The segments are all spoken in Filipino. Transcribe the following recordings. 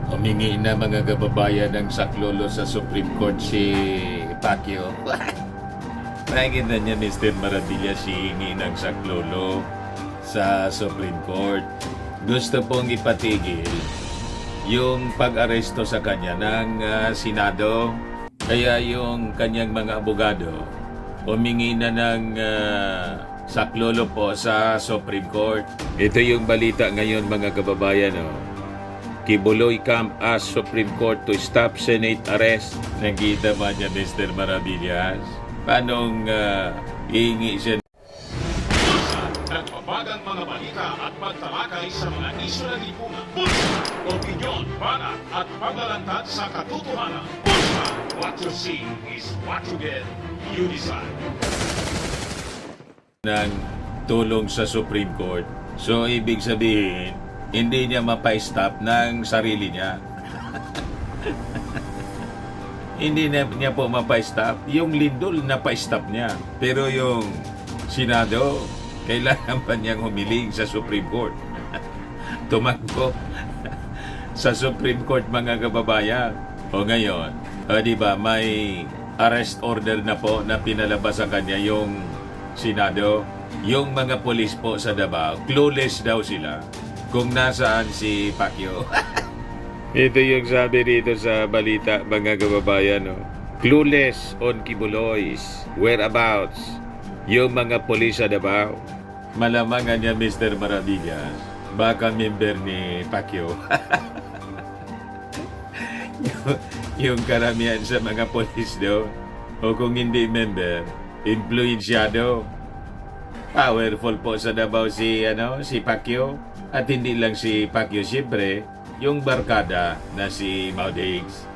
Humingi na mga kababayan ng saklolo sa Supreme Court si Pacquiao. Nakikita niya Mr. Maravilla hihingi ng saklolo sa Supreme Court. Gusto pong ipatigil yung pag-aresto sa kanya ng Senado. Kaya yung kanyang mga abogado humingi na ng saklolo po sa Supreme Court. Ito yung balita ngayon mga kababayan. Kibuloy Camp asks Supreme Court to stop Senate arrest. Nakita ba niya Mr. Maravillas? Paanong hihingi siya? Nagbabagang mga balita at pagtalakay sa mga isyu ng lipunan. Pulsa, opinyon, banat at paglalantad sa katotohanan. Pulsa, what you see is what you get. You decide. Ng tulong sa Supreme Court. So, ibig sabihin, hindi niya mapa-stop ng sarili niya. Hindi niya po mapa-stop. Yung lindol, napa-stop niya. Pero yung Senado, kailangan pa niyang humiling sa Supreme Court. Tumakbo sa Supreme Court mga kababayan. O ngayon, di ba, may arrest order na po na pinalabas sa kanya yung Senado. Yung mga polis po sa Davao, clueless daw sila kung nasaan si Pacquiao. Ito yung sabi dito sa balita mga kababayan. Clueless on Kibuloy's whereabouts yung mga polis sa Davao. Malamangan niya Mr. Maravillas, baka member ni Pacquiao. yung karamihan sa mga polis doon, o kung hindi member, influensyado. Powerful po sa Davao si Pacquiao. At hindi lang si Pacquiao, siyempre, yung barkada na si Maudigs.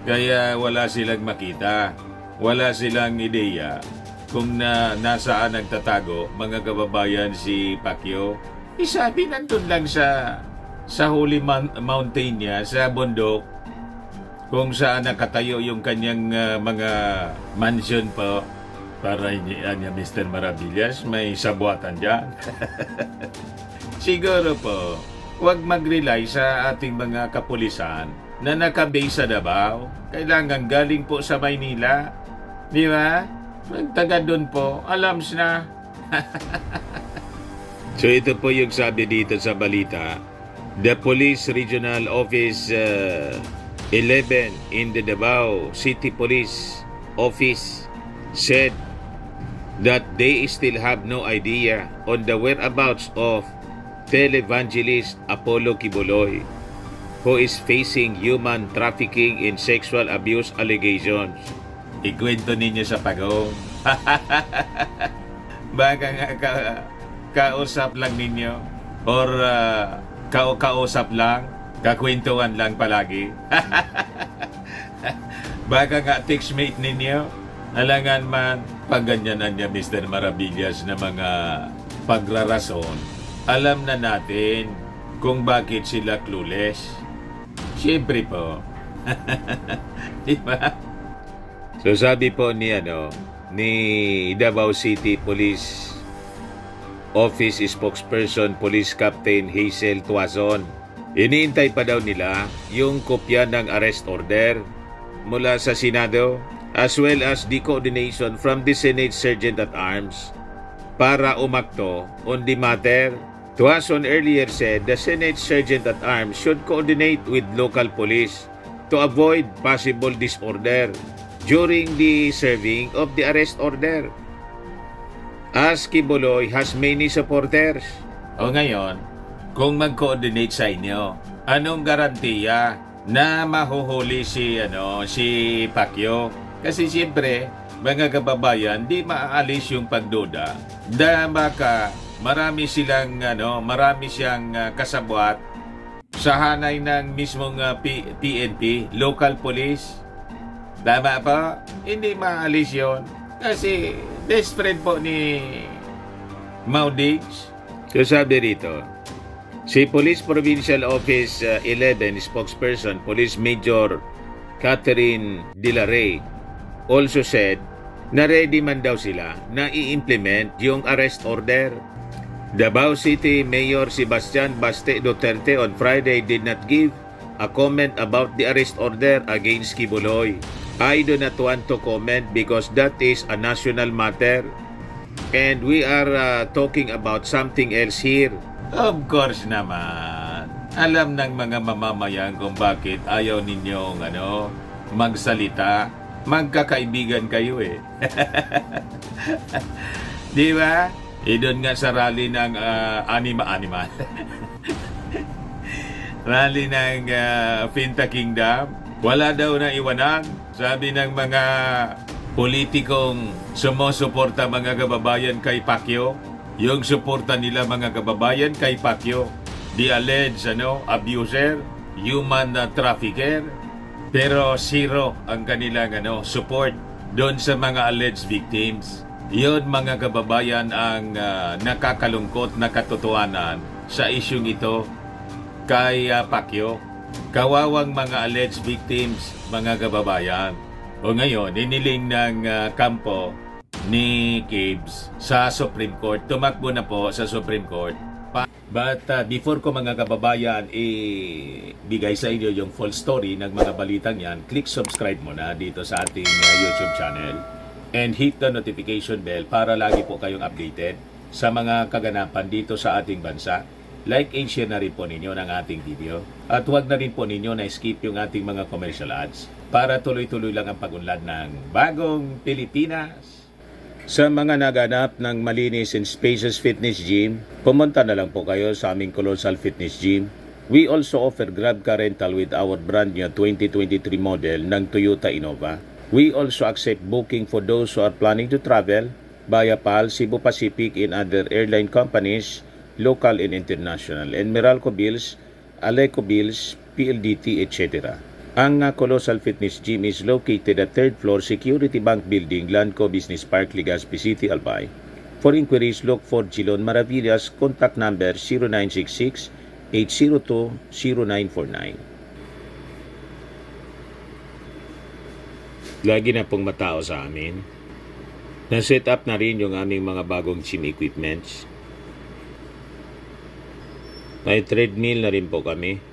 Kaya wala silang makita, wala silang ideya kung nasaan nagtatago mga kababayan si Pacquiao. Isabi nandun lang sa Holy Mountain niya, sa bundok, kung saan nakatayo yung kanyang mga mansion po. Para niya Mr. Maravillas, may sabuatan dyan. Siguro po, huwag mag-rely sa ating mga kapulisan na nakabase sa Davao. Kailangan galing po sa Maynila. Di ba? Magtaga doon po, alams na. So ito po yung sabi dito sa balita. The Police Regional Office 11 in the Davao City Police Office said that they still have no idea on the whereabouts of televangelist Apollo Kibuloy, who is facing human trafficking and sexual abuse allegations. Ikwento ninyo sa pagong. Baka nga kausap lang ninyo or kausap lang, kakwentuhan lang palagi. Baka nga textmate ninyo. Alangan man, pagganyanan niya Mr. Maravillas na mga pagrarason, alam na natin kung bakit sila clueless. Siyempre po. Diba? So sabi po ni Davao City Police Office spokesperson Police Captain Hazel Tuazon, iniintay pa daw nila yung kopya ng arrest order mula sa Senado as well as the coordination from the Senate Sergeant-at-Arms para umakto on the matter. Tuazon earlier said the Senate Sergeant-at-Arms should coordinate with local police to avoid possible disorder during the serving of the arrest order, as Kibuloy has many supporters. O ngayon, kung mag-coordinate sa inyo, anong garantiya na mahuhuli si Pacquiao? Kasi siyempre, mga kababayan, di maaalis yung pagduda. Dahil baka marami siyang kasabwat sa hanay ng mismong PNP, local police. Tama pa? Hindi maaalis yon. Kasi best friend po ni Maudigs. So sabi rito, si Police Provincial Office 11 spokesperson, Police Major Catherine Dilaray, also said na ready man daw sila na i-implement yung arrest order. Davao City Mayor Sebastian Baste Duterte on Friday did not give a comment about the arrest order against Kibuloy. I do not want to comment because that is a national matter. And we are talking about something else here. Of course naman. Alam ng mga mamamayan kung bakit ayaw ninyong magsalita. Magkakaibigan kayo eh. Di ba? Doon nga sa rally ng anima. Rally ng Finta Kingdom. Wala daw na iwanan. Sabi ng mga politikong sumusuporta mga kababayan kay Pacquiao. Yung suporta nila mga kababayan kay Pacquiao. The alleged abuser, human trafficker. Pero zero ang kanilang support doon sa mga alleged victims. Yun mga kababayan ang nakakalungkot na katotohanan sa isyung ito kay Pacquiao. Kawawang mga alleged victims mga kababayan. O ngayon, iniling ng kampo ni Gibbs sa Supreme Court. Tumakbo na po sa Supreme Court. But before ko mga kababayan bigay sa inyo yung full story ng mga balitang yan, click subscribe muna dito sa ating YouTube channel and hit the notification bell para lagi po kayong updated sa mga kaganapan dito sa ating bansa. Like and share na rin po ninyo ng ating video at huwag na rin po ninyo na skip yung ating mga commercial ads para tuloy-tuloy lang ang pag-unlad ng bagong Pilipinas. Sa mga naganap ng malinis and spacious fitness gym, pumunta na lang po kayo sa aming Colossal Fitness Gym. We also offer Grab car rental with our brand new 2023 model ng Toyota Innova. We also accept booking for those who are planning to travel via PAL, Cebu Pacific and other airline companies, local and international, and Meralco Bills, Aleco Bills, PLDT, etc. Ang Colossal Fitness Gym is located at 3rd floor Security Bank Building, Lanco Business Park, Legazpi City, Albay. For inquiries, look for Gilon Maravillas. Contact number 0966-802-0949. Lagi na pong matao sa amin. Na-set up na rin yung aming mga bagong gym equipments. May treadmill na rin po kami.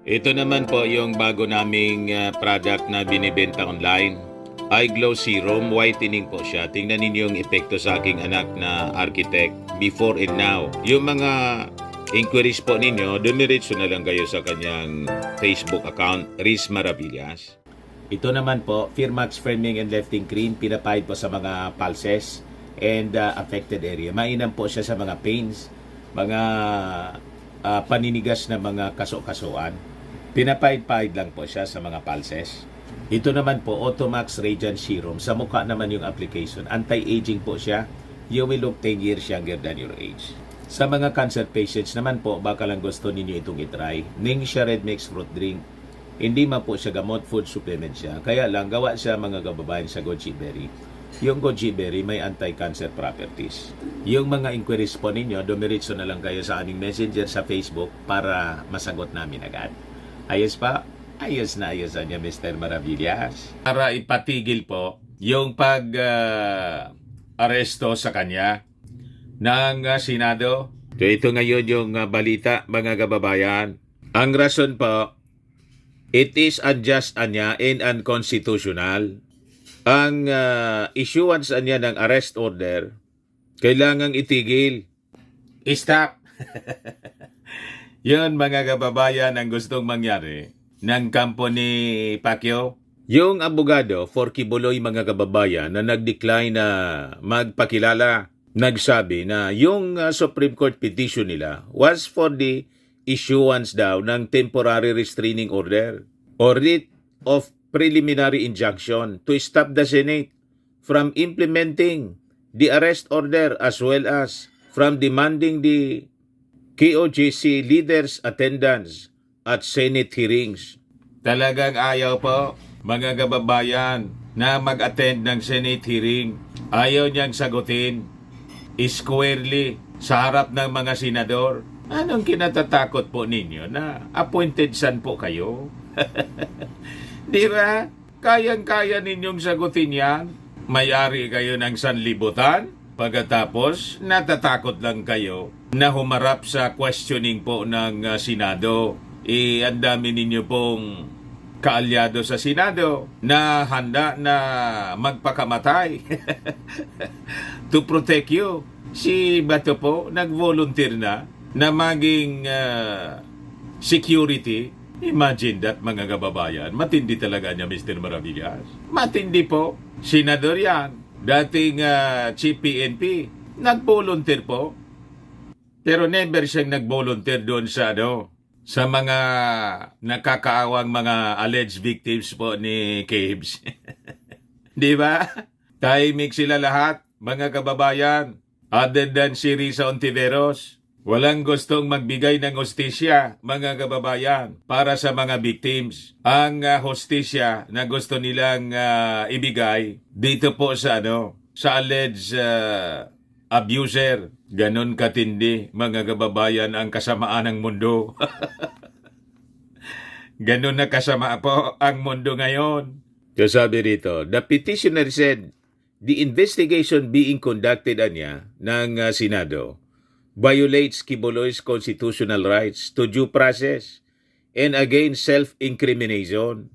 Ito naman po yung bago naming product na binibenta online. Eye Glow Serum, whitening po siya. Tingnan ninyo yung epekto sa aking anak na architect before and now. Yung mga inquiries po ninyo, dumiretso na lang kayo sa kanyang Facebook account, Riz Maravillas. Ito naman po, Firmax Firming and Lifting Cream, pinapahid po sa mga pulses and affected area. Mainam po siya sa mga pains, mga paninigas na mga kaso-kasuan. Pinapahid-pahid lang po siya sa mga pulses. Ito naman po, Automax Radiant Serum. Sa mukha naman yung application. Anti-aging po siya. You will look 10 years younger than your age. Sa mga cancer patients naman po, baka lang gusto ninyo itong itry. Ningxia Red Mix Fruit Drink. Hindi man po siya gamot, food supplement siya. Kaya lang, gawa siya mga kababayan sa goji berry. Yung goji berry may anti-cancer properties. Yung mga inquiries po ninyo, dumiretso na lang kayo sa aming messenger sa Facebook para masagot namin agad. Ayos pa? Ayos na niya, Mr. Maravillas. Para ipatigil po yung pag-aresto sa kanya ng Senado. So ito ngayon yung balita, mga kababayan. Ang rason po, it is unjust anya and unconstitutional. Ang issuance anya ng arrest order, kailangang itigil. Stop! Yun mga kababayan ang gustong mangyari ng kampo ni Pacquiao. Yung abogado for Kibuloy mga kababayan na nag-decline na magpakilala, nagsabi na yung Supreme Court petition nila was for the issuance daw ng temporary restraining order or writ of preliminary injunction to stop the Senate from implementing the arrest order as well as from demanding the KOJC leaders' attendance at Senate hearings. Talagang ayaw po, mga kababayan, na mag-attend ng Senate hearing. Ayaw niyang sagutin squarely sa harap ng mga senador. Anong kinatatakot po ninyo na appointed san po kayo? Di ba? Kayang-kaya ninyong sagutin yan. May-ari kayo ng sanlibutan. Pagkatapos, natatakot lang kayo na humarap sa questioning po ng Senado. ang dami ninyo pong kaalyado sa Senado na handa na magpakamatay to protect you. Si Bato po, nag-volunteer na maging security. Imagine that, mga kababayan. Matindi talaga niya, Mr. Maravillas. Matindi po. Senador yan. Dating Chief PNP. Nag-volunteer po. Pero never siyang nag-volunteer doon sa mga nakakaawang mga alleged victims po ni Cabes. Di ba? Tahimik sila lahat, mga kababayan. Other than si Risa Ontiveros, walang gustong magbigay ng hostisya, mga kababayan, para sa mga victims. Ang hostisya na gusto nilang ibigay dito po sa alleged abuser. Ganon katindi, mga kababayan, ang kasamaan ng mundo. Ganon na kasama po ang mundo ngayon. Sabi rito, the petitioner said, the investigation being conducted ng Senado violates Quiboloy's constitutional rights to due process and against self-incrimination.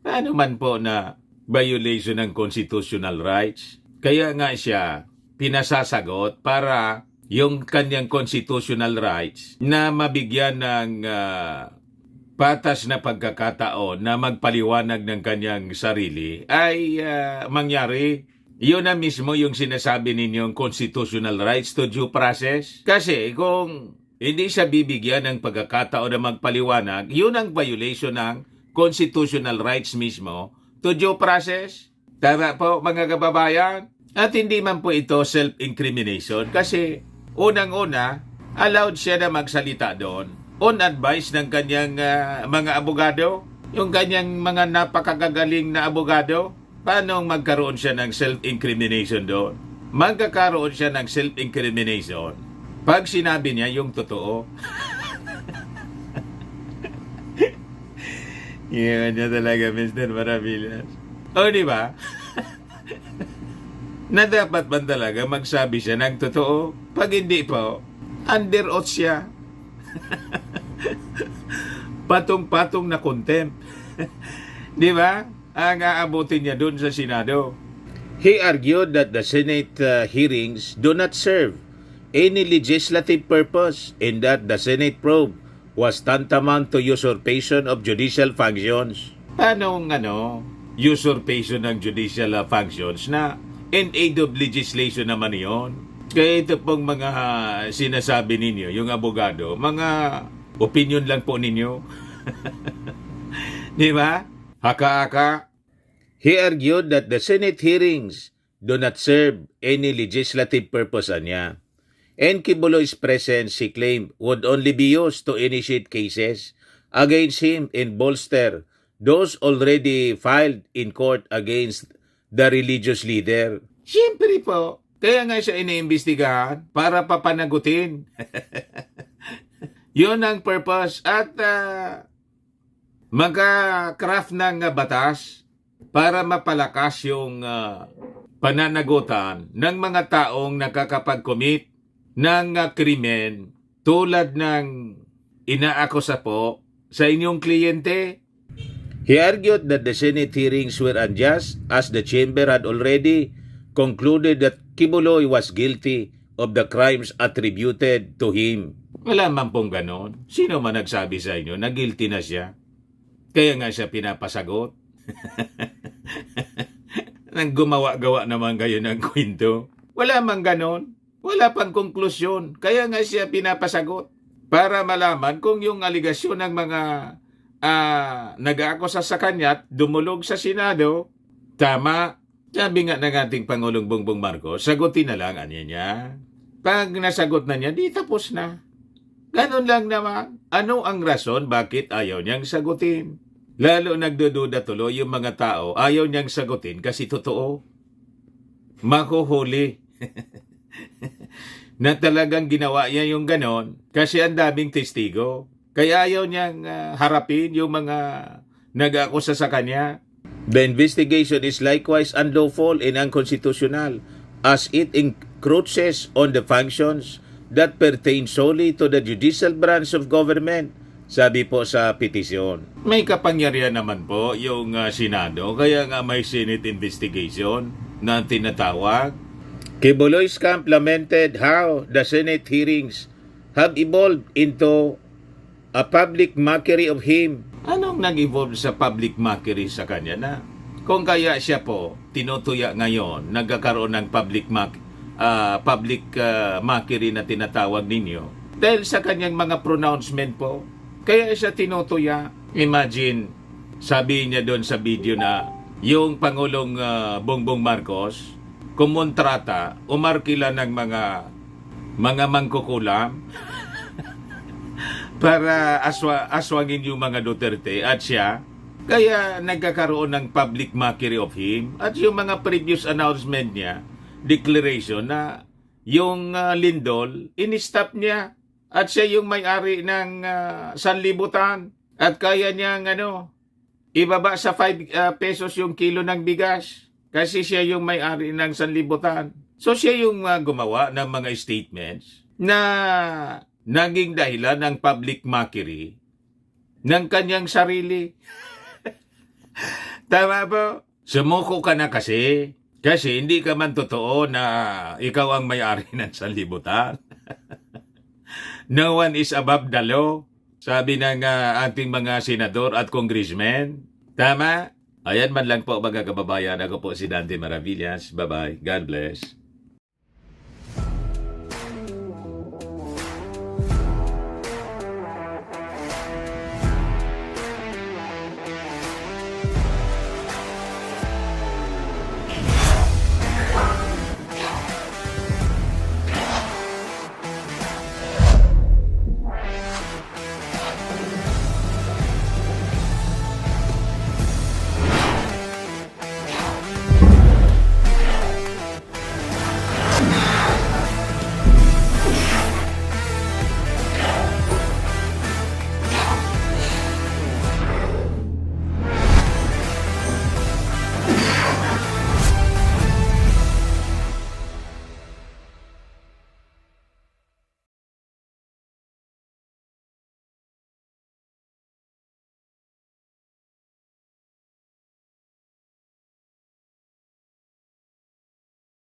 Ano man po na violation ng constitutional rights? Kaya nga siya pinasasagot para yung kanyang constitutional rights na mabigyan ng patas na pagkakataon na magpaliwanag ng kanyang sarili ay mangyari. Yun na mismo yung sinasabi ninyong constitutional rights to due process. Kasi kung hindi siya bibigyan ng pagkakataon na magpaliwanag, yun ang violation ng constitutional rights mismo to due process. Tama po, mga kababayan? At hindi man po ito self-incrimination kasi unang-una, allowed siya na magsalita doon on advice ng kanyang mga abogado, yung kanyang mga napakagagaling na abogado. Paano magkaroon siya ng self-incrimination doon? Magkakaroon siya ng self-incrimination pag sinabi niya yung totoo. Yan niya talaga, Mr. Maravillas. O, di ba? Na dapat ba talaga magsabi siya ng totoo? Pag hindi po, under oath siya. Patong-patong na contempt. Di ba? Ang aabutin niya dun sa Senado. He argued that the Senate hearings do not serve any legislative purpose and that the Senate probe was tantamount to usurpation of judicial functions. Paano usurpation ng judicial functions na in aid of legislation naman yon? Kaya ito pong mga sinasabi ninyo, yung abogado, mga opinion lang po ninyo. Di ba? Haka-haka. He argued that the Senate hearings do not serve any legislative purpose niya. And Quiboloy's presence, he claimed, would only be used to initiate cases against him and bolster those already filed in court against the religious leader. Siyempre po, kaya nga siya iniimbestigahan para papanagutin. Yun ang purpose at magka-craft ng batas para mapalakas yung pananagutan ng mga taong nakakapag-commit ng krimen tulad ng inaakusa po sa inyong kliyente. He argued that the Senate hearings were unjust as the chamber had already concluded that Quiboloy was guilty of the crimes attributed to him. Wala man pong ganon. Sino man nagsabi sa inyo na guilty na siya? Kaya nga siya pinapasagot. Nang gumawa-gawa naman kayo ng kwento. Wala man ganon. Wala pang konklusyon. Kaya nga siya pinapasagot. Para malaman kung yung aligasyon ng mga nag-aakusa sa kanya at dumulog sa Senado, tama. Sabi nga ng ating Pangulong Bongbong Marcos, sagutin na lang niya. Pag nasagot na niya, di tapos na. Ganon lang naman. Ano ang rason bakit ayaw niyang sagutin? Lalo nagdududa tuloy yung mga tao, ayaw niyang sagutin kasi totoo. Makuhuli. Na talagang ginawa niya yung ganon kasi ang daming testigo. Kaya ayaw niyang harapin yung mga nag-akusa sa kanya. The investigation is likewise unlawful and unconstitutional as it encroaches on the functions that pertain solely to the judicial branch of government Sabi po sa petisyon. May kapangyarihan naman po yung Senado, kaya nga may Senate investigation na tinatawag. Kibuloy's camp lamented how the Senate hearings have evolved into a public mockery of him. Anong nag-evolve sa public mockery sa kanya na? Kung kaya siya po, tinutuya ngayon, nagkakaroon ng public mockery na tinatawag ninyo. Dahil sa kanyang mga pronouncement po, kaya siya tinutuya. Imagine, sabi niya doon sa video na yung Pangulong Bongbong Marcos, kumontrata, umarkila ng mga mangkukulam para aswangin yung mga Duterte at siya. Kaya nagkakaroon ng public mockery of him. At yung mga previous announcement niya, declaration na yung lindol, in-stop niya. At siya yung may-ari ng sanlibutan. At kaya niyang ibaba sa 5 pesos yung kilo ng bigas. Kasi siya yung may-ari ng sanlibutan. So siya yung gumawa ng mga statements na naging dahilan ng public mockery ng kanyang sarili. Tama po? Sumuko ka na kasi. Kasi hindi ka man totoo na ikaw ang may-ari ng sanlibutan. No one is above the law. Sabi ng ating mga senador at congressmen. Tama? Ayan man lang po mga kababayan. Ako po si Dante Maravillas. Bye-bye. God bless.